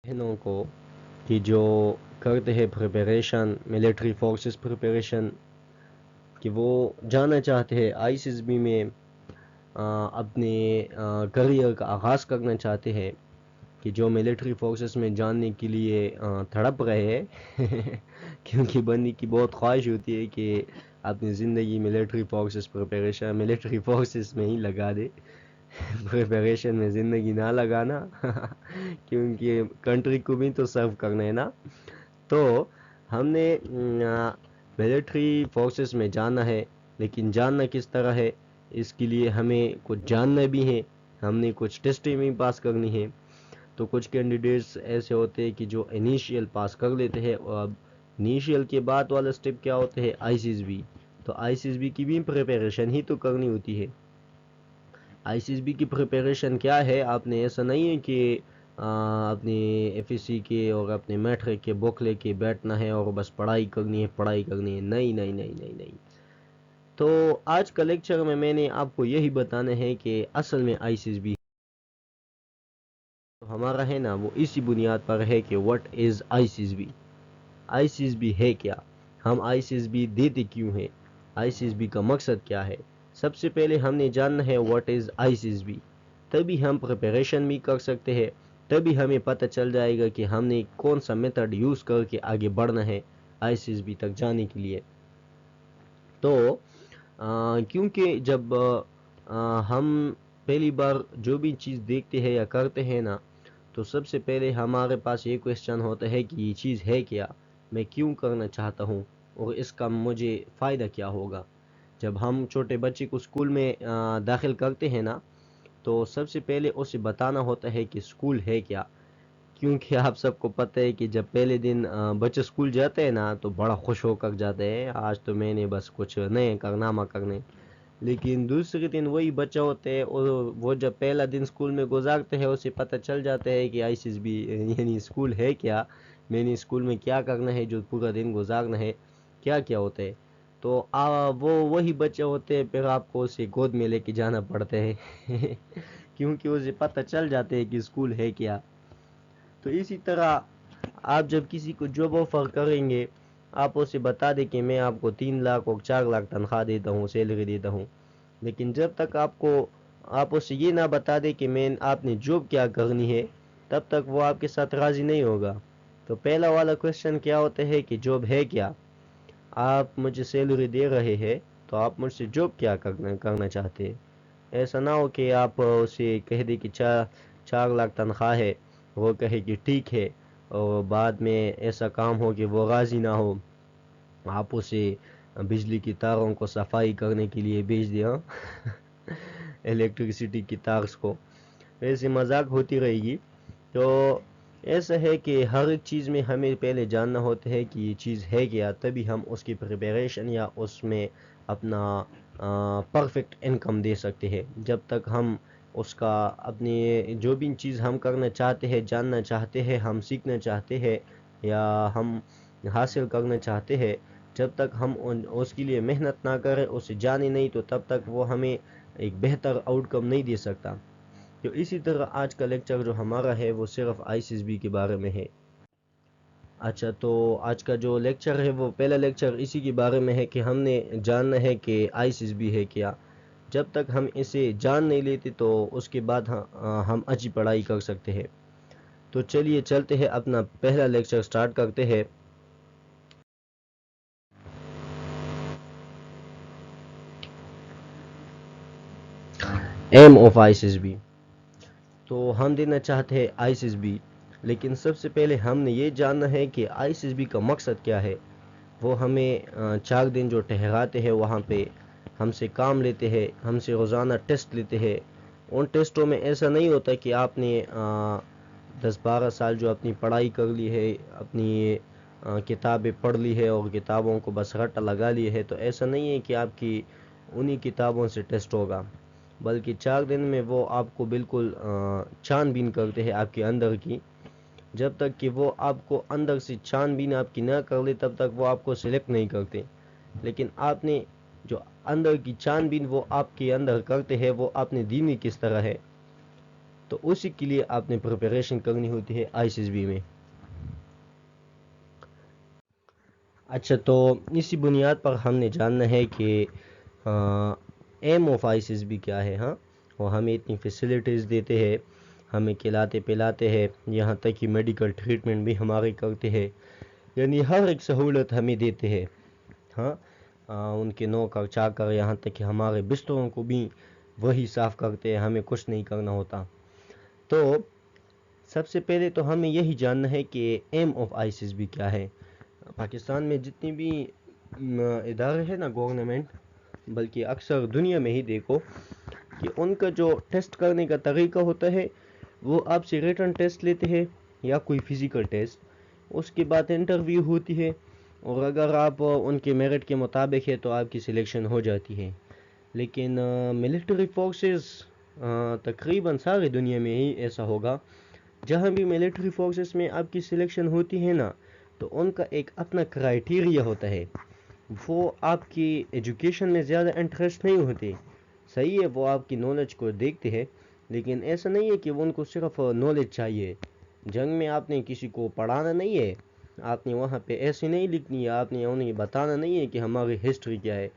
बहनों को कि जो करते हैं प्रिपरेशन मिलिट्री फोर्सेस प्रिपरेशन, कि वो जाना चाहते हैं आईसीएसबी में अपने करियर का आगाज़ करना चाहते हैं, कि जो मिलिट्री फोर्सेस में जानने के लिए तड़प रहे हैं क्योंकि बनने की बहुत ख्वाहिश होती है कि अपनी ज़िंदगी military forces preparation military forces में ही लगा दे। प्रिपरेशन में ज़िंदगी ना लगाना क्योंकि कंट्री को भी तो सर्व करना है ना। तो हमने मिलिट्री फोर्सेस में जाना है, लेकिन जानना किस तरह है, इसके लिए हमें कुछ जानना भी है, हमने कुछ टेस्टें भी पास करनी है। तो कुछ कैंडिडेट्स ऐसे होते हैं कि जो इनिशियल पास कर लेते हैं, और अब इनिशियल के बाद वाला स्टेप क्या होता है, आईसीएसबी। तो आईसीएसबी की भी प्रिपरेशन ही तो करनी होती है। आईसीएसबी की प्रिपरेशन क्या है, आपने ऐसा नहीं है कि अपने एफएससी के और अपने मैट्रिक के बुक लेके बैठना है और बस पढ़ाई करनी है पढ़ाई करनी है। नहीं नहीं नहीं नहीं नहीं। तो आज का लेक्चर में मैंने आपको यही बताना है कि असल में आईसीएसबी तो हमारा है ना, वो इसी बुनियाद पर है कि व्हाट इज़ आईसीएसबी। आईसीएसबी है क्या, हम आईसीएसबी देते क्यों हैं, आईसीएसबी का मकसद क्या है। सबसे पहले हमने जानना है व्हाट इज़ आईसीएसबी, तभी हम प्रिपरेशन भी कर सकते हैं, तभी हमें पता चल जाएगा कि हमने कौन सा मेथड यूज़ करके आगे बढ़ना है आईसीएसबी तक जाने के लिए। तो क्योंकि जब हम पहली बार जो भी चीज़ देखते हैं या करते हैं ना, तो सबसे पहले हमारे पास ये क्वेश्चन होता है कि ये चीज़ है क्या, मैं क्यों करना चाहता हूँ और इसका मुझे फ़ायदा क्या होगा। जब हम छोटे बच्चे को स्कूल में दाखिल करते हैं ना, तो सबसे पहले उसे बताना होता है कि स्कूल है क्या। क्योंकि आप सबको पता है कि जब पहले दिन बच्चे स्कूल जाते हैं ना, तो बड़ा खुश होकर जाते हैं, आज तो मैंने बस कुछ नए कारनामा करने। लेकिन दूसरे दिन वही बच्चा होते हैं और वो जब पहला दिन स्कूल में गुजारते हैं, उसे पता चल जाता है कि आईसीएसबी यानी स्कूल है क्या, मैंने स्कूल में क्या करना है, जो पूरा दिन गुजारना है, क्या क्या होता है। तो वो वही बच्चे होते हैं, फिर आपको उसे गोद में लेके जाना पड़ता है क्योंकि उसे पता चल जाते हैं कि स्कूल है क्या। तो इसी तरह आप जब किसी को जॉब ऑफर करेंगे, आप उसे बता दें कि मैं आपको 3 लाख और 4 लाख तनख्वाह देता हूँ, सैलरी देता हूँ। लेकिन जब तक आप उससे ये ना बता दें कि मैं आपने जॉब क्या करनी है, तब तक वो आपके साथ राज़ी नहीं होगा। तो पहला वाला क्वेश्चन क्या होता है कि जॉब है क्या। आप मुझे सैलरी दे रहे हैं, तो आप मुझसे जॉब क्या करना करना चाहते हैं। ऐसा ना हो कि आप उसे कह दें कि 4 लाख तनख्वाह है, वो कहे कि ठीक है, और बाद में ऐसा काम हो कि वो राज़ी ना हो, आप उसे बिजली की तारों को सफाई करने के लिए भेज दिया इलेक्ट्रिसिटी की तार को। वैसे मजाक होती रहेगी। तो ऐसा है कि हर एक चीज़ में हमें पहले जानना होता है कि ये चीज़ है क्या, तभी हम उसकी प्रिपरेशन या उसमें अपना परफेक्ट इनकम दे सकते हैं। जब तक हम उसका अपनी जो भी चीज़ हम करना चाहते हैं, जानना चाहते हैं, हम सीखना चाहते हैं या हम हासिल करना चाहते हैं, जब तक हम उसके लिए मेहनत ना करें, उसे जाने नहीं, तो तब तक वो हमें एक बेहतर आउटकम नहीं दे सकता। तो इसी तरह आज का लेक्चर जो हमारा है वो सिर्फ आईसीएसबी के बारे में है। अच्छा, तो आज का जो लेक्चर है वो पहला लेक्चर इसी के बारे में है कि हमने जानना है कि आईसीएसबी है क्या। जब तक हम इसे जान नहीं लेते, तो उसके बाद हम अच्छी पढ़ाई कर सकते हैं। तो चलिए चलते हैं, अपना पहला लेक्चर स्टार्ट करते हैं। Aim of ICSB. तो हम देना चाहते हैं आईसीएसबी, लेकिन सबसे पहले हमने ये जानना है कि आईसीएसबी का मकसद क्या है। वो हमें 4 दिन जो ठहराते हैं वहाँ पे, हमसे काम लेते हैं, हमसे रोज़ाना टेस्ट लेते हैं। उन टेस्टों में ऐसा नहीं होता कि आपने 10-12 साल जो अपनी पढ़ाई कर ली है, अपनी किताबें पढ़ ली है और किताबों को बस रट्टा लगा लिए है, तो ऐसा नहीं है कि आपकी उन्हीं किताबों से टेस्ट होगा। बल्कि 4 दिन में वो आपको बिल्कुल छानबीन करते हैं आपके अंदर की। जब तक कि वो आपको अंदर से छानबीन आपकी ना कर ले, तब तक वो आपको सिलेक्ट नहीं करते। लेकिन आपने जो अंदर की छानबीन वो आपके अंदर करते हैं, वो आपने दीनी किस तरह है, तो उसी के लिए आपने प्रिपरेशन करनी होती है आईसीएसबी में। अच्छा, तो इसी बुनियाद पर हमने जानना है कि एम ऑफ आईसीएसबी क्या है। हाँ, वो हमें इतनी फैसिलिटीज़ देते हैं, हमें खिलाते पिलाते हैं, यहाँ तक कि मेडिकल ट्रीटमेंट भी हमारे करते हैं, यानी हर एक सहूलत हमें देते हैं। हाँ, उनके नौकर चाकर, यहाँ तक कि हमारे बिस्तरों को भी वही साफ़ करते हैं, हमें कुछ नहीं करना होता। तो सबसे पहले तो हमें यही जानना है कि एम ऑफ आईसीएसबी क्या है। पाकिस्तान में जितनी भी इदारे हैं ना गवर्नमेंट, बल्कि अक्सर दुनिया में ही देखो कि उनका जो टेस्ट करने का तरीका होता है, वो आपसे रिटन टेस्ट लेते हैं या कोई फिज़िकल टेस्ट, उसके बाद इंटरव्यू होती है, और अगर आप उनके मेरिट के मुताबिक है तो आपकी सिलेक्शन हो जाती है। लेकिन मिलिट्री फोर्सेस तकरीबन सारी दुनिया में ही ऐसा होगा, जहाँ भी मिलिट्री फोर्सेस में आपकी सिलेक्शन होती है ना, तो उनका एक अपना क्राइटेरिया होता है। वो आपकी एजुकेशन में ज़्यादा इंटरेस्ट नहीं होते, सही है, वो आपकी नॉलेज को देखते हैं, लेकिन ऐसा नहीं है कि वो उनको सिर्फ नॉलेज चाहिए। जंग में आपने किसी को पढ़ाना नहीं है, आपने वहाँ पे ऐसे नहीं लिखनी है, आपने उन्हें बताना नहीं है कि हमारी हिस्ट्री क्या है।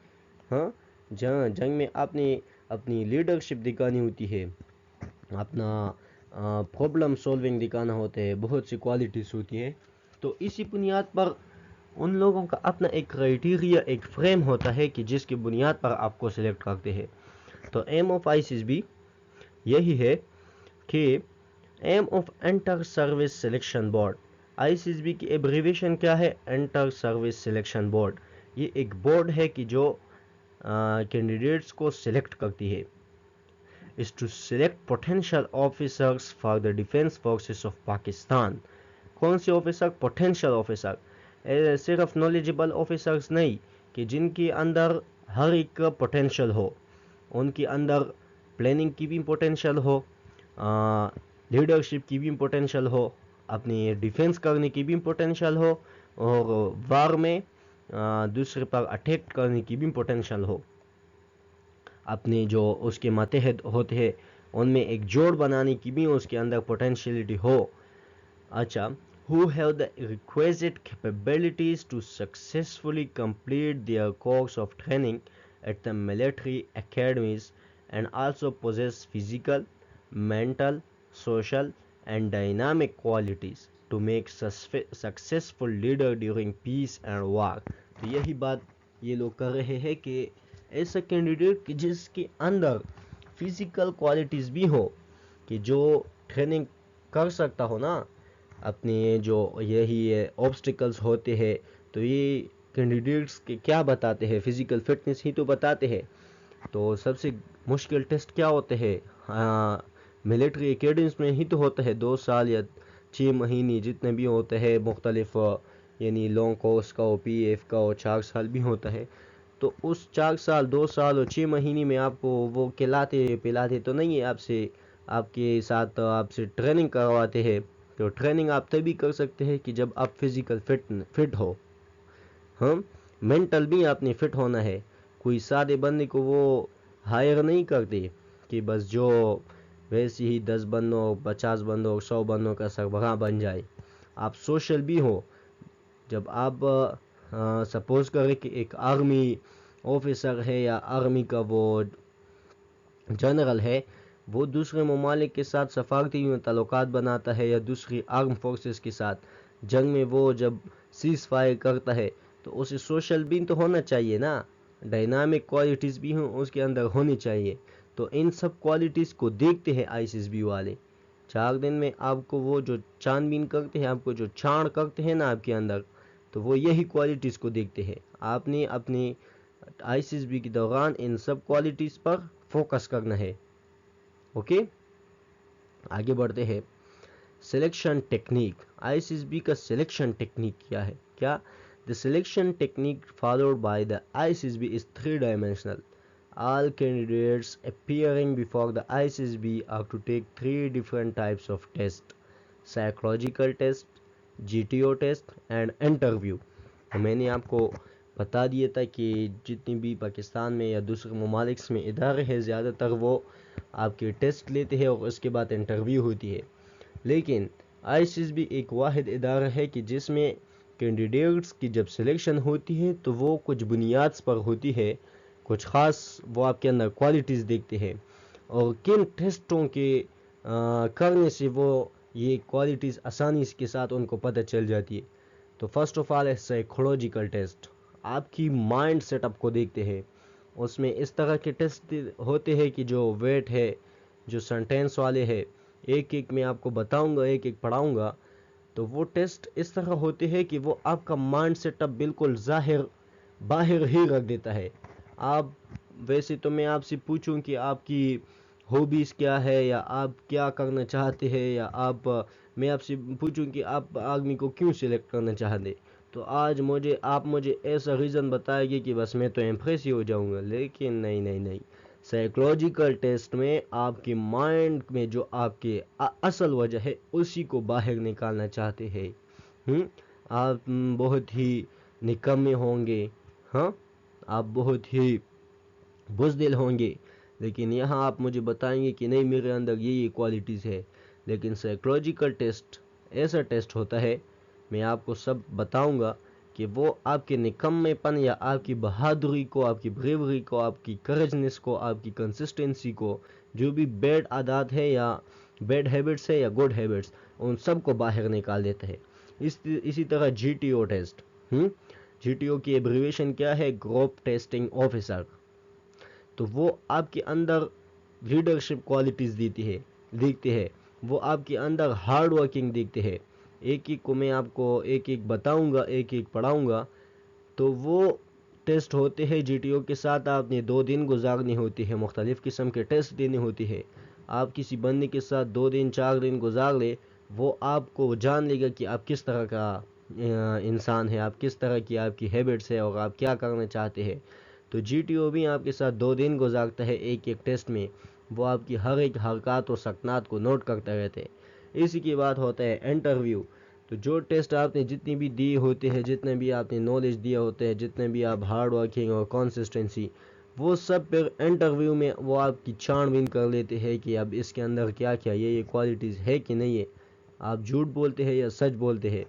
हाँ, जंग में आपने अपनी लीडरशिप दिखानी होती है, अपना प्रॉब्लम सॉल्विंग दिखाना होता है, बहुत सी क्वालिटीज़ होती है। तो इसी बुनियाद पर उन लोगों का अपना एक क्राइटेरिया, एक फ्रेम होता है कि जिसकी बुनियाद पर आपको सिलेक्ट करते हैं। तो एम ऑफ आईसीएसबी यही है कि aim of inter service selection board. ICSB की एब्रीविएशन क्या है? Inter service selection board. ये एक बोर्ड है कि जो कैंडिडेट्स को सिलेक्ट करती है। Is to select potential officers for the defence forces of Pakistan. कौन से ऑफिसर? पोटेंशियल ऑफिसर, सिर्फ नॉलेजेबल ऑफिसर्स नहीं, कि जिनके अंदर हर एक पोटेंशियल हो, उनके अंदर प्लानिंग की भी पोटेंशियल हो, लीडरशिप की भी पोटेंशियल हो, अपनी डिफेंस करने की भी पोटेंशियल हो, और वार में दूसरे पर अटैक करने की भी पोटेंशियल हो। अपने जो उसके मातहत होते हैं उनमें एक जोड़ बनाने की भी उसके अंदर पोटेंशियलिटी हो। अच्छा, who have the requisite capabilities to successfully complete their course of training at the military academies and also possess physical, mental, social and dynamic qualities to make successful leader during peace and war। तो यही बात ये लोग कर रहे हैं कि ऐसा कैंडिडेट कि जिसके अंदर फिजिकल क्वालिटीज़ भी हो, कि जो ट्रेनिंग कर सकता हो ना, अपने जो यही ऑब्स्टिकल्स होते हैं, तो ये कैंडिडेट्स के क्या बताते हैं? फिज़िकल फिटनेस ही तो बताते हैं। तो सबसे मुश्किल टेस्ट क्या होते हैं? हाँ, मिलिट्री एकेडमीज में ही तो होता है, 2 साल या 6 महीने जितने भी होते हैं, मुख्तलिफ यानी लॉन्ग कोर्स का और पीएफ का, और 4 साल भी होता है। तो उस 4 साल, 2 साल और 6 महीने में आपको वो खिलाते पिलाते तो नहीं है, आपसे आपके साथ आपसे ट्रेनिंग करवाते हैं। तो ट्रेनिंग आप तभी कर सकते हैं कि जब आप फिज़िकल फिट हो। हाँ, मेंटल भी आपने फिट होना है। कोई सादे बंदे को वो हायर नहीं करते कि बस जो वैसे ही 10 बंदों 50 बंदों 100 बंदों का सरबराह बन जाए। आप सोशल भी हो। जब आप सपोज करें कि एक आर्मी ऑफिसर है या आर्मी का वो जनरल है, वो दूसरे ममालिक के साथ सफारती ताल्लुकात बनाता है या दूसरी आर्म फोर्सेस के साथ, जंग में वो जब सीज फायर करता है, तो उसे सोशल भी तो होना चाहिए ना, डायनामिक क्वालिटीज़ भी उसके अंदर होनी चाहिए। तो इन सब क्वालिटीज़ को देखते हैं आईसीएसबी वाले। 4 दिन में आपको वो जो छानबीन करते हैं, आपको जो छाण करते हैं ना आपके अंदर, तो वो यही क्वालिटीज़ को देखते हैं। आपने अपनी आईसीएसबी के दौरान इन सब क्वालिटीज़ पर फोकस करना है। ओके, आगे बढ़ते हैं। Selection technique. आईसीएसबी का सिलेक्शन टेक्निक क्या है? क्या the selection technique followed by the ICSB is 3 dimensional। All candidates appearing before the ICSB are to take 3 different types of tests: psychological test, GTO test and interview। तो मैंने आपको बता दिया था कि जितनी भी पाकिस्तान में या दूसरे ममालिक में इदारे हैं, ज़्यादातर वो आपके टेस्ट लेते हैं और उसके बाद इंटरव्यू होती है। लेकिन आईसीएसबी एक वाहिद इदारा है कि जिसमें कैंडिडेट्स की जब सिलेक्शन होती है तो वो कुछ बुनियाद पर होती है, कुछ ख़ास वो आपके अंदर क्वालिटीज़ देखते हैं और किन टेस्टों के करने से वो ये क्वालिटीज़ आसानी के साथ उनको पता चल जाती है। तो फर्स्ट ऑफ ऑल है साइकोलॉजिकल टेस्ट, आपकी माइंड सेटअप को देखते हैं। उसमें इस तरह के टेस्ट होते हैं कि जो वेट है, जो सेंटेंस वाले हैं, एक एक मैं आपको बताऊंगा, एक एक पढ़ाऊंगा। तो वो टेस्ट इस तरह होते हैं कि वो आपका माइंड सेटअप बिल्कुल जाहिर बाहर ही रख देता है। आप वैसे तो मैं आपसे पूछूं कि आपकी हॉबीज़ क्या है या आप क्या करना चाहते हैं, या मैं आपसे पूछूं कि आप आर्मी को क्यों सिलेक्ट करना चाहते, तो आज आप मुझे ऐसा रीज़न बताएंगे कि बस मैं तो इम्प्रेस ही हो जाऊंगा। लेकिन नहीं नहीं नहीं, साइकोलॉजिकल टेस्ट में आपके माइंड में जो आपके असल वजह है उसी को बाहर निकालना चाहते हैं। आप बहुत ही निकम्मे होंगे, हाँ, आप बहुत ही बुज़दिल होंगे, लेकिन यहाँ आप मुझे बताएंगे कि नहीं मेरे अंदर ये क्वालिटीज़ है। लेकिन साइकोलॉजिकल टेस्ट ऐसा टेस्ट होता है, मैं आपको सब बताऊंगा कि वो आपके निकम्मेपन या आपकी बहादुरी को, आपकी ब्रेवरी को, आपकी करेजनेस को, आपकी कंसिस्टेंसी को, जो भी बैड आदत है या बैड हैबिट्स है या गुड हैबिट्स, उन सब को बाहर निकाल देता है। इसी तरह जीटीओ टेस्ट, जीटीओ की एब्रीवेशन क्या है? Group testing officer. तो वो आपके अंदर लीडरशिप क्वालिटीज़ देखते हैं, वो आपके अंदर हार्ड वर्किंग देखते हैं। एक एक को मैं आपको एक एक बताऊंगा, एक एक पढ़ाऊंगा। तो वो टेस्ट होते हैं, जीटीओ के साथ आपने 2 दिन गुजारनी होती है, मुख्तलिफ़ किस्म के टेस्ट देने होती है। आप किसी बंदे के साथ 2 दिन 4 दिन गुजार ले, वो आपको जान लेगा कि आप किस तरह का इंसान है, आप किस तरह की आपकी हैबिट्स है और आप क्या करना चाहते हैं। तो जीटीओ भी आपके साथ 2 दिन गुजारता है एक एक टेस्ट में, वो आपकी हर एक हरकत और सकनात को नोट करते रहते हैं। इसी के बाद होता है इंटरव्यू। तो जो टेस्ट आपने जितनी भी दिए होते हैं, जितने भी आपने नॉलेज दिया होते हैं, जितने भी आप हार्ड वर्किंग और कंसिस्टेंसी, वो सब फिर इंटरव्यू में वो आपकी छानबीन कर लेते हैं कि अब इसके अंदर क्या क्या ये क्वालिटीज़ है कि नहीं है, आप झूठ बोलते हैं या सच बोलते हैं।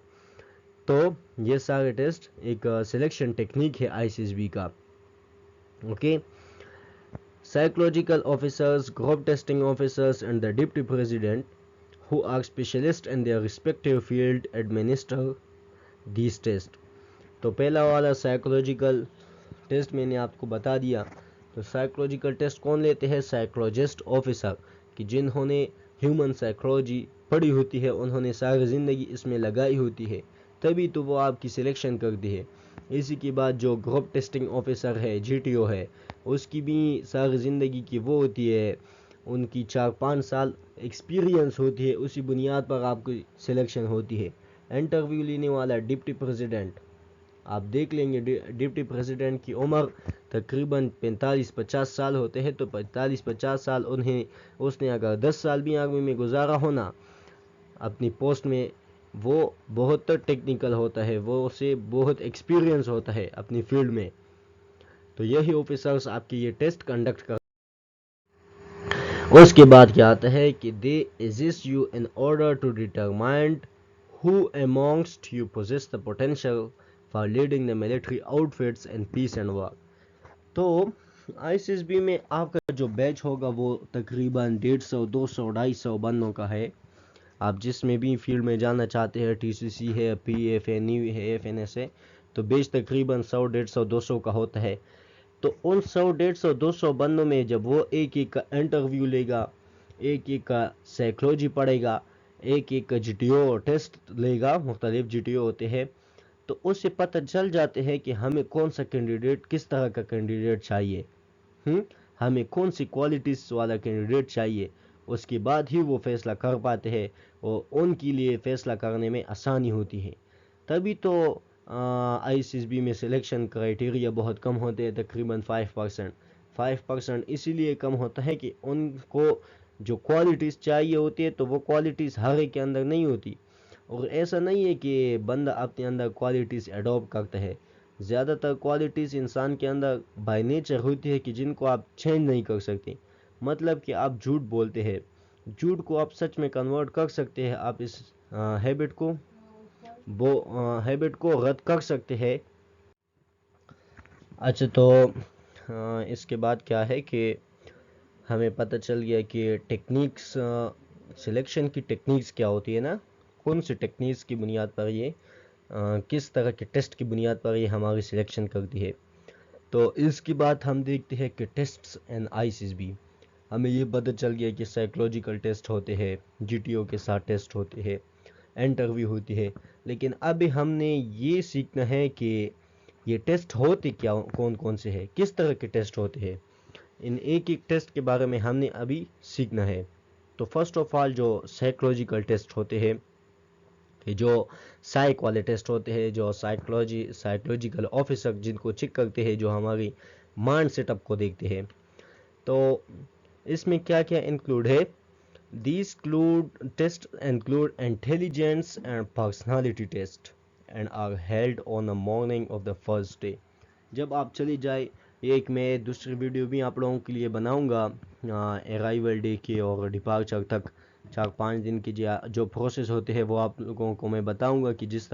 तो ये सारे टेस्ट एक सिलेक्शन टेक्निक है आईसीएसबी का। Okay, psychological officers, group testing officers, and the deputy president, who are specialists in their respective field, administer these tests. तो पहला वाला साइकोलॉजिकल टेस्ट मैंने आपको बता दिया। तो साइकोलॉजिकल टेस्ट कौन लेते हैं? साइकोलॉजिस्ट ऑफिसर, कि जिन्होंने ह्यूमन साइकोलॉजी पढ़ी होती है, उन्होंने सारी ज़िंदगी इसमें लगाई होती है, तभी तो वो आपकी सिलेक्शन करती है। इसी के बाद जो ग्रुप टेस्टिंग ऑफिसर है, जीटीओ है, उसकी भी सारी ज़िंदगी की वो होती है, उनकी 4-5 साल एक्सपीरियंस होती है, उसी बुनियाद पर आपकी सिलेक्शन होती है। इंटरव्यू लेने वाला डिप्टी प्रेसिडेंट, आप देख लेंगे डिप्टी प्रेसिडेंट की उम्र तकरीबन 45-50 साल होते हैं। तो 45-50 साल उसने अगर 10 साल भी आर्मी में गुजारा होना अपनी पोस्ट में, वो बहुत टेक्निकल होता है, वो उसे बहुत एक्सपीरियंस होता है अपनी फील्ड में। तो यही ऑफिसर्स आपके ये टेस्ट कंडक्ट कर। उसके बाद क्या आता है कि they assist you in order to determine who amongst you possess the potential for leading the military outfits in peace and war. तो आईसीएसबी में आपका जो बैच होगा वो तकरीबन 150, 200, 250 बंदों का है। आप जिसमें भी फील्ड में जाना चाहते हैं, टीसीसी है, पीएफ है, न्यू है, एफएनएस है, तो बैच तकरीबन 100, 150, 200 का होता है। तो उन 100, 150, 200 बंदों में जब वो एक एक का इंटरव्यू लेगा, एक एक का साइकोलॉजी पढ़ेगा, एक एक का जीटीओ टेस्ट लेगा, मुख्तलिफ जीटीओ होते हैं, तो उससे पता चल जाते हैं कि हमें कौन सा कैंडिडेट, किस तरह का कैंडिडेट चाहिए, हमें कौन सी क्वालिटीज़ वाला कैंडिडेट चाहिए। उसके बाद ही वो फैसला कर पाते हैं और उनके लिए फैसला करने में आसानी होती है। तभी तो आईसीएसबी में सिलेक्शन क्राइटेरिया बहुत कम होते हैं, तकरीबन 5%। 5% इसीलिए कम होता है कि उनको जो क्वालिटीज़ चाहिए होती है, तो वो क्वालिटीज़ हर एक के अंदर नहीं होती। और ऐसा नहीं है कि बंदा अपने अंदर क्वालिटीज़ एडॉप्ट करता है। ज़्यादातर क्वालिटीज़ इंसान के अंदर बाय नेचर होती है कि जिनको आप चेंज नहीं कर सकते। मतलब कि आप झूठ बोलते हैं। झूठ को आप सच में कन्वर्ट कर सकते हैं, आप इस हैबिट को रद्द कर सकते हैं। अच्छा, तो इसके बाद क्या है कि हमें पता चल गया कि टेक्निक्स, सिलेक्शन की टेक्निक्स क्या होती है ना, कौन सी टेक्निक्स की बुनियाद पर ये किस तरह के टेस्ट की बुनियाद पर ये हमारी सिलेक्शन करती है। तो इसकी बात हम देखते हैं कि टेस्ट्स एंड आईसीस भी, हमें ये पता चल गया कि साइकोलॉजिकल टेस्ट होते हैं, जीटीओ के साथ टेस्ट होते हैं, इंटरव्यू होती है। लेकिन अभी हमने ये सीखना है कि ये टेस्ट होते क्या, कौन कौन से हैं, किस तरह के टेस्ट होते हैं। इन एक एक टेस्ट के बारे में हमने अभी सीखना है। तो फर्स्ट ऑफ ऑल जो साइकोलॉजिकल टेस्ट होते हैं, कि जो साइक वाले टेस्ट होते हैं, जो साइकोलॉजिकल ऑफिसर जिनको चेक करते हैं, जो हमारी माइंड सेटअप को देखते हैं। तो इसमें क्या क्या इंक्लूड है, these tests include intelligence and personality test and are held on the morning of the first day। जब आप चली जाए, एक मैं दूसरी वीडियो भी आप लोगों के लिए बनाऊंगा अराइवल डे के और डिपार्चर तक 4-5 दिन की जो प्रोसेस होते हैं वो आप लोगों को मैं बताऊंगा कि किस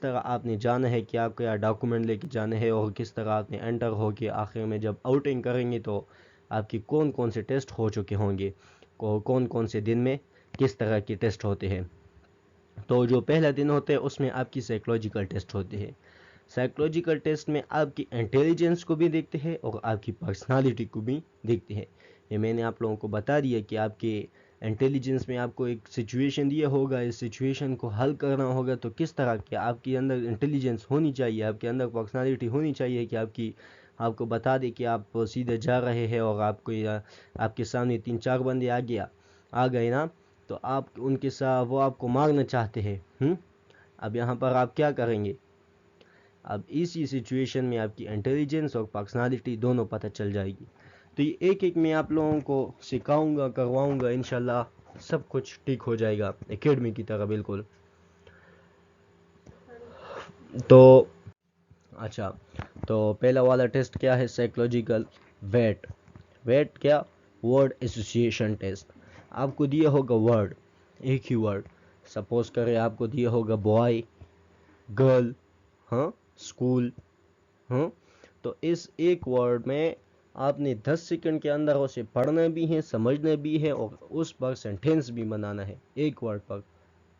तरह आपने जाना है, क्या क्या डॉक्यूमेंट लेके जाने हैं, और किस तरह आपने एंटर हो के आखिर में जब आउटिंग करेंगे तो आपकी कौन कौन से टेस्ट हो चुके होंगे, कौन कौन से दिन में किस तरह के टेस्ट होते हैं। तो जो पहला दिन होता है उसमें आपकी साइकोलॉजिकल टेस्ट होते हैं। साइकोलॉजिकल टेस्ट में आपकी इंटेलिजेंस को भी देखते हैं और आपकी पर्सनालिटी को भी देखते हैं। ये मैंने आप लोगों को बता दिया कि आपके इंटेलिजेंस में आपको एक सिचुएशन दिया होगा, इस सिचुएशन को हल करना होगा, तो किस तरह के आपके अंदर इंटेलिजेंस होनी चाहिए, आपके अंदर पर्सनालिटी होनी चाहिए कि आपको बता दे कि आप सीधे जा रहे हैं और आपके सामने 3-4 बंदे आ गए ना, तो आप उनके साथ वो आपको मारना चाहते हैं। अब यहाँ पर आप क्या करेंगे। अब इसी सिचुएशन में आपकी इंटेलिजेंस और पर्सनालिटी दोनों पता चल जाएगी। तो ये एक एक मैं आप लोगों को सिखाऊंगा, करवाऊंगा, इंशाल्लाह सब कुछ ठीक हो जाएगा एकेडमी की तरह बिल्कुल। तो अच्छा, तो पहला वाला टेस्ट क्या है, साइकोलॉजिकल वेट। वेट क्या, वर्ड एसोसिएशन टेस्ट। आपको दिया होगा वर्ड, एक ही वर्ड, सपोज करें आपको दिया होगा बॉय, गर्ल, हाँ, स्कूल, हाँ, तो इस एक वर्ड में आपने 10 सेकंड के अंदर उसे पढ़ना भी है, समझना भी है और उस पर सेंटेंस भी बनाना है एक वर्ड पर।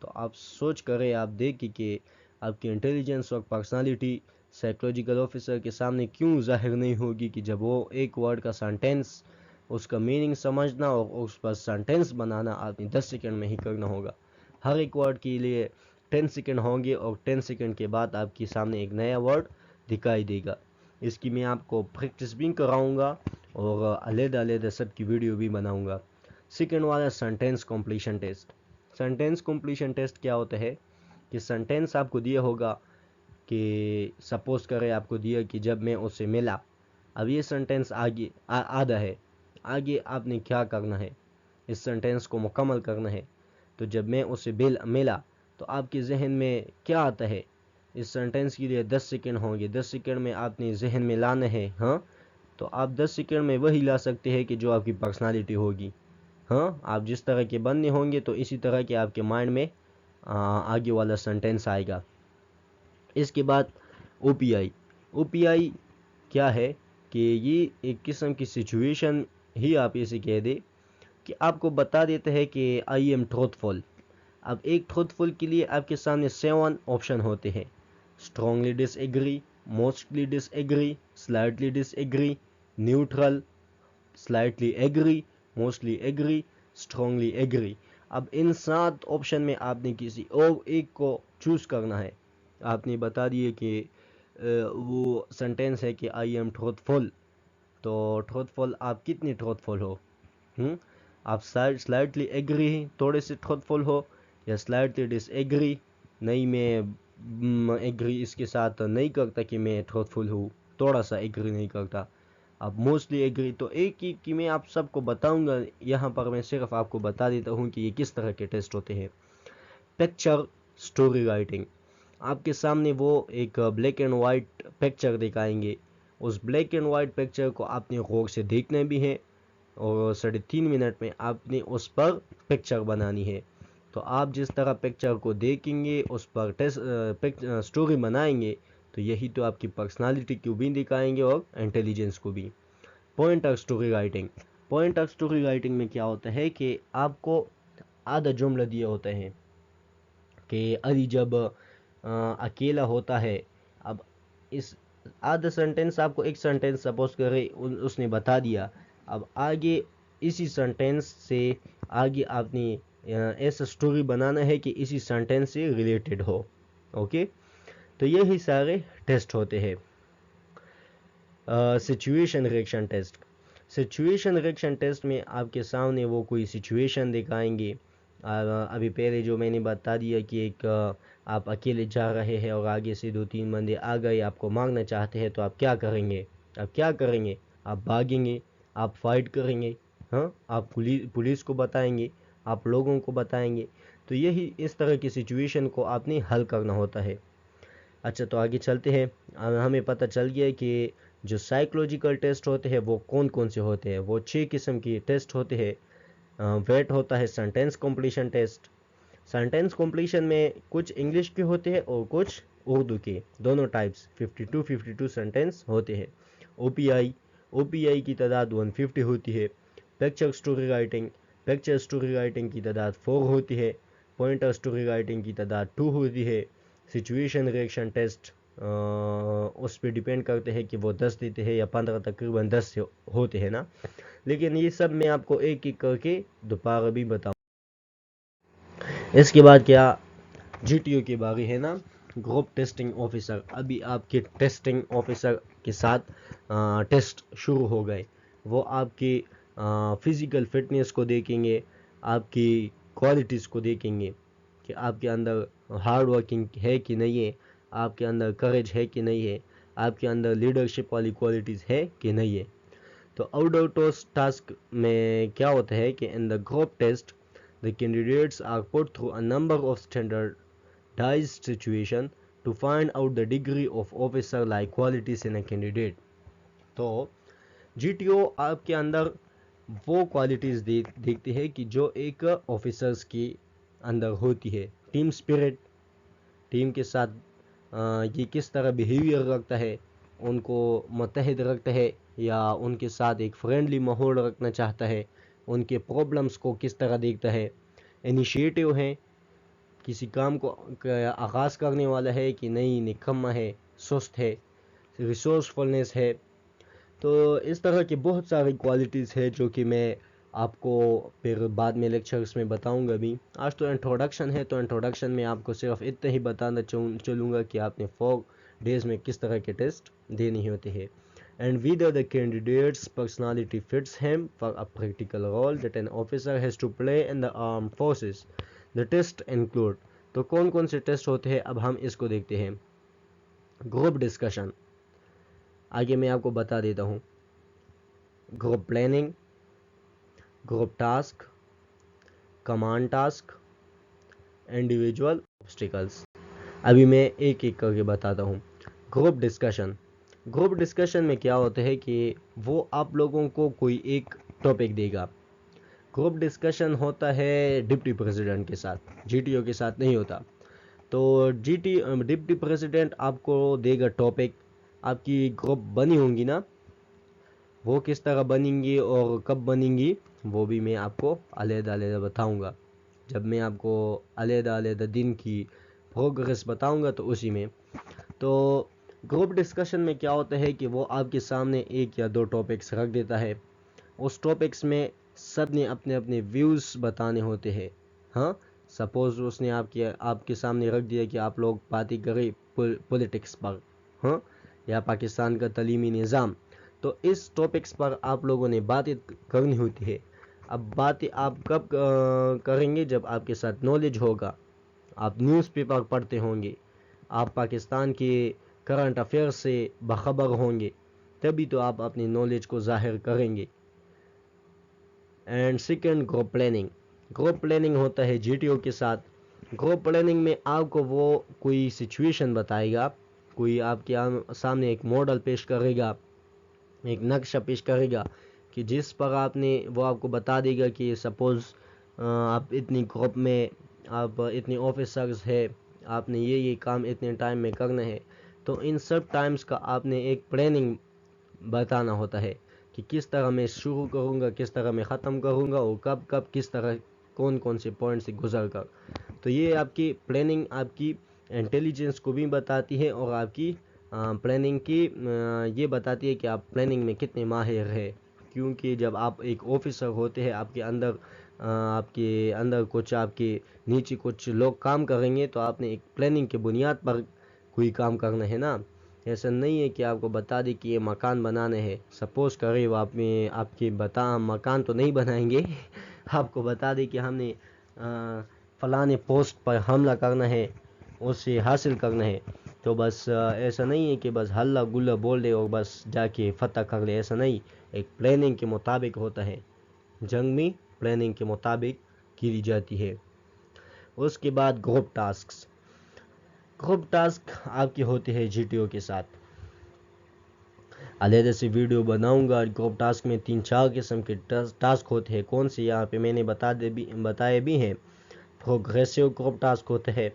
तो आप सोच करें, आप देखिए कि आपकी इंटेलिजेंस और पर्सनालिटी साइकोलॉजिकल ऑफिसर के सामने क्यों जाहिर नहीं होगी कि जब वो एक वर्ड का सेंटेंस, उसका मीनिंग समझना और उस पर सेंटेंस बनाना आपने 10 सेकंड में ही करना होगा। हर एक वर्ड के लिए 10 सेकंड होंगे और 10 सेकंड के बाद आपके सामने एक नया वर्ड दिखाई देगा। इसकी मैं आपको प्रैक्टिस भी कराऊंगा और अलग-अलग सब की वीडियो भी बनाऊंगा। सेकंड वाला sentence completion test. Sentence completion test क्या होता है कि सेंटेंस आपको दिया होगा कि सपोज करें आपको दिया कि जब मैं उससे मिला। अब ये सेंटेंस आधा है, आगे आपने क्या करना है, इस सेंटेंस को मुकम्मल करना है। तो जब मैं उससे मिला तो आपके जहन में क्या आता है, इस सेंटेंस के लिए 10 सेकंड होंगे, 10 सेकंड में आपने जहन में लाना है। हाँ, तो आप 10 सेकंड में वही ला सकते हैं कि जो आपकी पर्सनालिटी होगी। हाँ, आप जिस तरह के बनने होंगे तो इसी तरह के आपके माइंड में आगे वाला सेंटेंस आएगा। इसके बाद ओपीआई। ओपीआई क्या है कि ये एक किस्म की सिचुएशन ही आप इसे कह दे कि आपको बता देता है कि आई एम ट्रूथफुल। अब एक ट्रूथफुल के लिए आपके सामने 7 ऑप्शन होते हैं, strongly disagree, mostly disagree, slightly disagree, neutral, slightly agree, mostly agree, strongly agree. अब इन 7 ऑप्शन में आपने किसी और एक को चूज करना है। आपने बता दिए कि वो सेंटेंस है कि आई एम ट्रूथफुल, तो ट्रूथफुल आप कितनी ट्रूथफुल हो। आप स्लाइटली एग्री थोड़े से ट्रूथफुल हो, या स्लाइटली डिसएग्री, नहीं मैं एग्री इसके साथ नहीं करता कि मैं ट्रूथफुल हूँ, थोड़ा सा एग्री नहीं करता। अब मोस्टली एग्री, तो एक एक की मैं आप सबको बताऊंगा, यहाँ पर मैं सिर्फ आपको बता देता हूँ कि ये किस तरह के टेस्ट होते हैं। पिक्चर स्टोरी राइटिंग, आपके सामने वो एक ब्लैक एंड वाइट पिक्चर दिखाएंगे, उस ब्लैक एंड वाइट पिक्चर को आपने गौर से देखना भी है और 3.5 मिनट में आपने उस पर पिक्चर बनानी है। तो आप जिस तरह पिक्चर को देखेंगे, उस पर स्टोरी बनाएंगे, तो यही तो आपकी पर्सनालिटी को भी दिखाएंगे और इंटेलिजेंस को भी। Pointer story writing. Pointer story writing में क्या होता है कि आपको आधा जुमला दिए होते हैं कि अली जब अकेला होता है। अब इस आधा सेंटेंस आपको एक सेंटेंस सपोज करें उसने बता दिया। अब आगे इसी सेंटेंस से आगे आपने ऐसा स्टोरी बनाना है कि इसी सेंटेंस से रिलेटेड हो। ओके, तो यही सारे टेस्ट होते हैं। Situation reaction test. Situation reaction test में आपके सामने वो कोई सिचुएशन दिखाएंगे। अभी पहले जो मैंने बता दिया कि एक आप अकेले जा रहे हैं और आगे से 2-3 बंदे आ गए, आपको मारना चाहते हैं, तो आप क्या करेंगे? आप भागेंगे, आप फाइट करेंगे, हाँ, आप पुलिस को बताएंगे, आप लोगों को बताएंगे। तो यही इस तरह की सिचुएशन को आपने हल करना होता है। अच्छा, तो आगे चलते हैं। हमें पता चल गया कि जो साइकोलॉजिकल टेस्ट होते हैं वो कौन कौन से होते हैं। वो 6 किस्म के टेस्ट होते हैं। वेट होता है sentence completion test. Sentence completion में कुछ इंग्लिश के होते हैं और कुछ उर्दू के, दोनों टाइप्स 52 सेंटेंस होते हैं। ओपीआई, ओपीआई की तादाद 150 होती है। Picture story writing, picture story writing की तादाद 4 होती है। पॉइंटर स्टोरी राइटिंग की तादाद 2 होती है। सिचुएशन रिएक्शन टेस्ट उस पर डिपेंड करते हैं कि वो 10 देते हैं या 15, तकरीबन 10 होते हैं ना। लेकिन ये सब मैं आपको एक एक करके दोबारा भी बताऊँ। इसके बाद क्या, जीटीओ की बारी है ना, ग्रुप टेस्टिंग ऑफिसर। अभी आपके टेस्टिंग ऑफिसर के साथ टेस्ट शुरू हो गए। वो आपकी फिज़िकल फिटनेस को देखेंगे, आपकी क्वालिटीज़ को देखेंगे कि आपके अंदर हार्ड वर्किंग है कि नहीं है, आपके अंदर करेज है कि नहीं है, आपके अंदर लीडरशिप वाली क्वालिटीज़ है कि नहीं है। तो आउटडोर टास्क में क्या होता है कि in the group test the candidates are put through a number of standardised situation to find out the degree of officer like qualities in a candidate. तो जीटीओ आपके अंदर वो क्वालिटीज़ देखते हैं कि जो एक ऑफिसर्स के अंदर होती है। टीम स्पिरिट, टीम के साथ ये किस तरह बिहेवियर रखता है, उनको मुत्तहिद रखता है या उनके साथ एक फ्रेंडली माहौल रखना चाहता है, उनके प्रॉब्लम्स को किस तरह देखता है, इनिशिएटिव है, किसी काम को आगाज़ करने वाला है कि नहीं, निकम्मा है, सुस्त है, रिसोर्सफुलनेस है। तो इस तरह की बहुत सारी क्वालिटीज़ है जो कि मैं आपको फिर बाद में लेक्चर्स में बताऊंगा भी। आज तो इंट्रोडक्शन है, तो इंट्रोडक्शन में आपको सिर्फ इतना ही बताना चलूँगा कि आपने 4 डेज़ में किस तरह के टेस्ट देने होते हैं। And whether the candidate's personality fits him for a practical role that an officer has to play in the armed forces. The test include, तो कौन कौन से टेस्ट होते हैं अब हम इसको देखते हैं। ग्रुप डिस्कशन, आगे मैं आपको बता देता हूँ। Group planning, group task, command task, individual obstacles. अभी मैं एक एक करके बताता हूँ। ग्रुप डिस्कशन, ग्रुप डिस्कशन में क्या होता है कि वो आप लोगों को कोई एक टॉपिक देगा। ग्रुप डिस्कशन होता है डिप्टी प्रेसिडेंट के साथ, जीटीओ के साथ नहीं होता। तो डिप्टी प्रेसिडेंट आपको देगा टॉपिक। आपकी ग्रुप बनी होंगी ना, वो किस तरह बनेंगी और कब बनेंगी वो भी मैं आपको अलग-अलग बताऊंगा। जब मैं आपको अलग-अलग दिन की प्रोग्रेस बताऊंगा तो उसी में। तो ग्रुप डिस्कशन में क्या होता है कि वो आपके सामने एक या दो टॉपिक्स रख देता है। उस टॉपिक्स में सब ने अपने अपने व्यूज़ बताने होते हैं। हाँ, सपोज़ उसने आपके सामने रख दिया कि आप लोग बातें करें पॉलिटिक्स पर, हाँ, या पाकिस्तान का तालीमी निज़ाम। तो इस टॉपिक्स पर आप लोगों ने बातें करनी होती है। अब बातें आप कब करेंगे? जब आपके साथ नॉलेज होगा, आप न्यूज़पेपर पढ़ते होंगे, आप पाकिस्तान के करंट अफेयर्स से बाखबर होंगे, तभी तो आप अपनी नॉलेज को ज़ाहिर करेंगे। And second, group planning. Group planning होता है जीटीओ के साथ। ग्रुप प्लानिंग में आपको वो कोई सिचुएशन बताएगा, कोई आपके सामने एक मॉडल पेश करेगा, एक नक्शा पेश करेगा कि जिस पर आपने वो आपको बता देगा कि सपोज़ आप इतनी ग्रुप में आप इतने ऑफिसर्स है, आपने ये काम इतने टाइम में करना है। तो इन सब टाइम्स का आपने एक प्लानिंग बताना होता है कि किस तरह मैं शुरू करूँगा, किस तरह मैं ख़त्म करूँगा और कब कब किस तरह कौन कौन से पॉइंट से गुजर कर। तो ये आपकी प्लानिंग आपकी इंटेलिजेंस को भी बताती है और आपकी प्लानिंग की ये बताती है कि आप प्लानिंग में कितने माहिर है। क्योंकि जब आप एक ऑफिसर होते हैं, आपके अंदर कुछ आपके नीचे कुछ लोग काम करेंगे, तो आपने एक प्लानिंग के बुनियाद पर कोई काम करना है ना। ऐसा नहीं है कि आपको बता दें कि ये मकान बनाना है, सपोज़ करें वो आप में आपके बता मकान तो नहीं बनाएंगे आपको बता दें कि हमने फलाने पोस्ट पर हमला करना है, उसे हासिल करना है। तो बस ऐसा नहीं है कि बस हल्ला गुल्ला बोल दे और बस जाके फतह कर ले, ऐसा नहीं। एक प्लानिंग के मुताबिक होता है, जंग में प्लानिंग के मुताबिक की जाती है। उसके बाद ग्रुप टास्क्स। ग्रुप टास्क आपके होते हैं जीटीओ के साथ। अलहदा से वीडियो बनाऊंगा। ग्रुप टास्क में 3-4 किस्म के टास्क होते हैं। कौन से यहाँ पे मैंने बताए भी हैं। प्रोग्रेसिव ग्रुप टास्क होता है,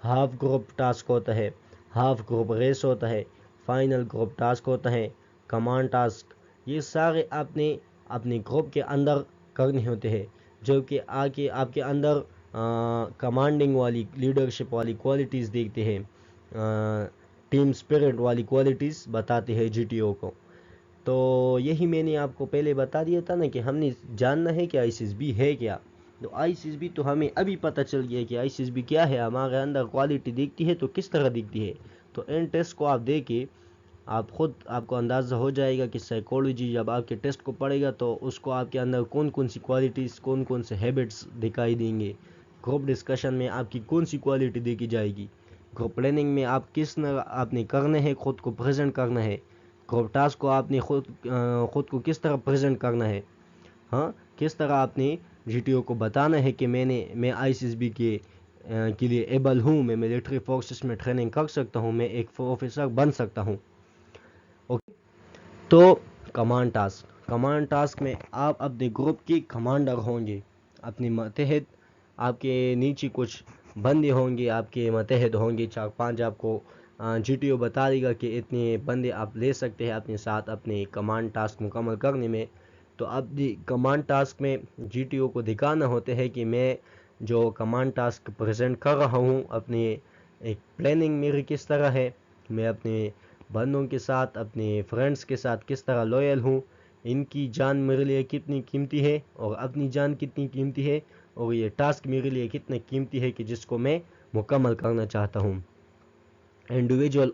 हाफ ग्रुप टास्क होता है, हाफ ग्रुप रेस होता है, फाइनल ग्रुप टास्क होता है, कमांड टास्क। ये सारे आपने अपने ग्रुप के अंदर करने होते हैं, जो कि आके आपके अंदर कमांडिंग वाली लीडरशिप वाली क्वालिटीज़ देखते हैं, टीम स्पिरिट वाली क्वालिटीज़ बताते हैं जीटीओ को। तो यही मैंने आपको पहले बता दिया था ना कि हमने जानना है कि आईसीएसबी है क्या। तो आईसीएसबी तो हमें अभी पता चल गया कि आईसीएसबी क्या है, हमारे अंदर क्वालिटी दिखती है तो किस तरह दिखती है। तो इन टेस्ट को आप देके आप खुद आपको अंदाज़ा हो जाएगा कि साइकोलॉजी जब आपके टेस्ट को पढ़ेगा तो उसको आपके अंदर कौन कौन सी क्वालिटीज़, कौन कौन से हैबिट्स दिखाई देंगे। ग्रुप डिस्कशन में आपकी कौन सी क्वालिटी देखी जाएगी। ग्रुप प्लानिंग में आप किस न आपने करना है, खुद को प्रेजेंट करना है। ग्रुप टास्क को आपने खुद को किस तरह प्रेजेंट करना है। हाँ, किस तरह आपने जीटीओ को बताना है कि मैं आईसीएसबी के लिए एबल हूँ, मैं मिलिट्री फोर्सेस में ट्रेनिंग कर सकता हूँ, मैं एक ऑफिसर बन सकता हूँ। ओके। तो कमांड टास्क में आप अपने ग्रुप की कमांडर होंगे। अपने मतहत आपके नीचे कुछ बंदे होंगे, आपके मतहत होंगे 4-5। आपको जीटीओ बता देगा कि इतने बंदे आप ले सकते हैं अपने साथ अपने कमांड टास्क मुकम्मल करने में। तो अब कमांड टास्क में जीटीओ को दिखाना होता है कि मैं जो कमांड टास्क प्रेजेंट कर रहा हूँ, अपने एक प्लानिंग मेरी किस तरह है, मैं अपने बंदों के साथ, अपने फ्रेंड्स के साथ किस तरह लॉयल हूँ, इनकी जान मेरे लिए कितनी कीमती है और अपनी जान कितनी कीमती है, और ये टास्क मेरे लिए कितने कीमती है कि जिसको मैं मुकम्मल करना चाहता हूँ। इंडिविजुअल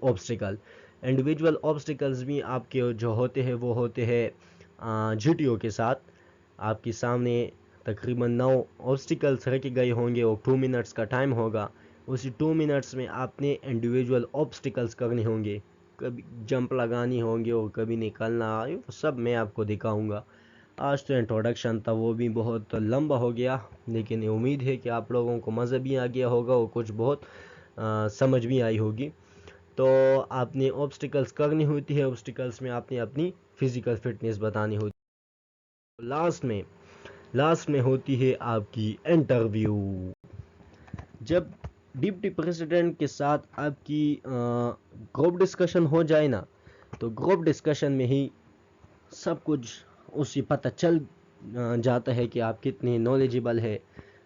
ऑब्स्टिकल्स भी आपके जो होते हैं वो होते हैं जीटीओ के साथ। आपके सामने तकरीबन 9 ऑब्स्टिकल्स रखे गए होंगे और 2 मिनट्स का टाइम होगा। उसी 2 मिनट्स में आपने इंडिविजुअल ऑब्स्टिकल्स करने होंगे, कभी जंप लगानी होंगे और कभी निकलना, वो सब मैं आपको दिखाऊंगा। आज तो इंट्रोडक्शन था, वो भी बहुत लंबा हो गया, लेकिन उम्मीद है कि आप लोगों को मज़ा भी आ गया होगा और कुछ बहुत समझ भी आई होगी। तो आपने ऑब्स्टिकल्स करनी होती है, ऑब्स्टिकल्स में आपने अपनी फिजिकल फिटनेस बतानी होती है। लास्ट में होती है आपकी इंटरव्यू। जब डिप्टी प्रेसिडेंट के साथ आपकी ग्रुप डिस्कशन हो जाए ना, तो ग्रुप डिस्कशन में ही सब कुछ उसे पता चल जाता है कि आप कितने नॉलेजेबल है,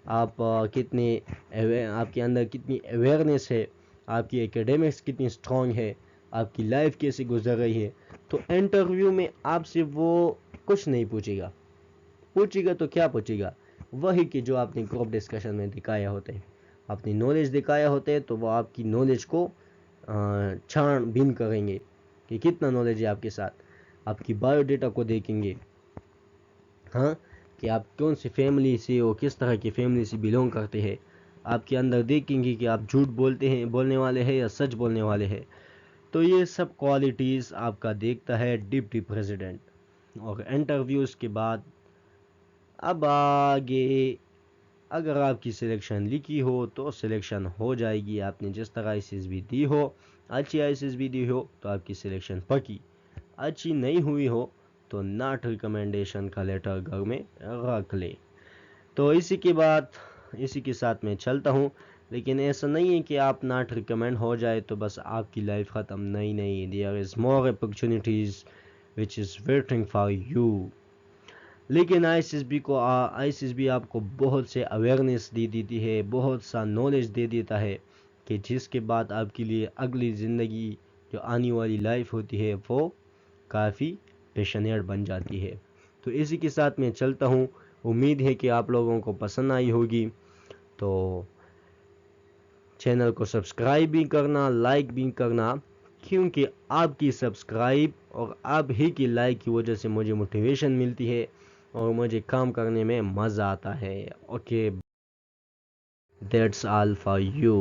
आप आपके अंदर कितनी अवेयरनेस है, आपकी एकेडमिक्स कितनी स्ट्रांग है, आपकी लाइफ कैसे गुजर रही है। तो इंटरव्यू में आपसे वो कुछ नहीं पूछेगा तो क्या पूछेगा, वही कि जो आपने ग्रुप डिस्कशन में दिखाया होते हैं, अपनी नॉलेज दिखाया होते हैं, तो वो आपकी नॉलेज को छानबीन करेंगे कि कितना नॉलेज है आपके साथ। आपकी बायोडेटा को देखेंगे, हाँ, कि आप कौन सी फैमिली से और किस तरह की फैमिली से बिलोंग करते हैं। आपके अंदर देखेंगे कि आप झूठ बोलने वाले हैं या सच बोलने वाले हैं। तो ये सब क्वालिटीज़ आपका देखता है डिप्टी प्रेसिडेंट। और इंटरव्यूज़ के बाद अब आगे, अगर आपकी सिलेक्शन लिखी हो तो सिलेक्शन हो जाएगी। आपने जिस तरह आईसीएसबी दी हो, अच्छी आईसीएसबी दी हो, तो आपकी सिलेक्शन पक्की। अच्छी नहीं हुई हो तो नॉट रिकमेंडेशन का लेटर घर में रख ले। तो इसी के साथ मैं चलता हूँ। लेकिन ऐसा नहीं है कि आप नॉट रिकमेंड हो जाए तो बस आपकी लाइफ ख़त्म, नहीं नहीं, there is more opportunities which is waiting for you. लेकिन आईसीएसबी आपको बहुत से अवेयरनेस दे देती है, बहुत सा नॉलेज दे देता है कि जिसके बाद आपके लिए अगली ज़िंदगी जो आने वाली लाइफ होती है वो काफ़ी पैशनेट बन जाती है। तो इसी के साथ मैं चलता हूँ। उम्मीद है कि आप लोगों को पसंद आई होगी। तो चैनल को सब्सक्राइब भी करना, लाइक भी करना, क्योंकि आपकी सब्सक्राइब और आप ही की लाइक की वजह से मुझे मोटिवेशन मिलती है और मुझे काम करने में मज़ा आता है। Okay, that's all for you.